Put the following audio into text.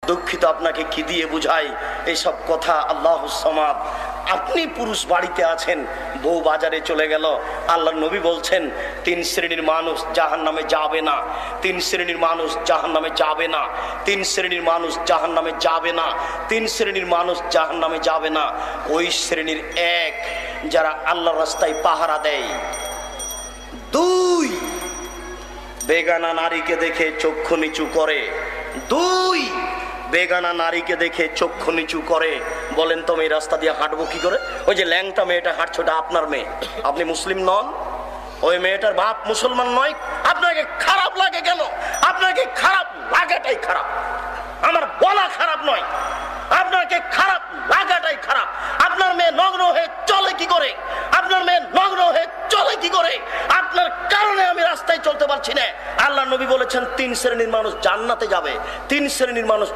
দুঃখিত, আপনাকে কি দিয়ে বুঝাই এইসব কথা? আল্লাহুস সামাদ। আপনি পুরুষ বাড়িতে আছেন, বউ বাজারে চলে গেল, আল্লাহর নবী বলছেন 3 শ্রেণীর মানুষ জাহান্নামে যাবে না, 3 শ্রেণীর মানুষ জাহান্নামে যাবে না, 3 শ্রেণীর মানুষ জাহান্নামে যাবে না, 3 শ্রেণীর মানুষ জাহান্নামে যাবে না। ওই শ্রেণীর 1 যারা আল্লাহর রাস্তায় পাহারা দেয়, 2 বেগানা নারীকে দেখে চক্ষু নিচু করে, 2 বেগানা নারীকে দেখে চক্ষু নিচু করে। বলেন তো এই রাস্তা দিয়ে হাঁটবো কি করে? ওই যে ল্যাংটা মেয়েটা হাঁটছে, ওটা আপনার মেয়ে, আপনি মুসলিম নন, ওই মেয়েটার বাপ মুসলমান নয়। আপনাকে খারাপ লাগে কেন? আপনাকে খারাপ লাগাটাই খারাপ, আমার বলা খারাপ নয়, আপনাকে খারাপ লাগাটাই খারাপ। আপনার মেয়ে নগ্ন হয়ে চলে কি করে? আপনার মেয়ে নগ্ন হয়ে চলে কি করে? আপনার কারণে আমি রাস্তায় চলতে পারছি না। আল্লাহ নবী বলেছেন 3 শ্রেণীর মানুষ জান্নাতে যাবে, 3 শ্রেণীর মানুষ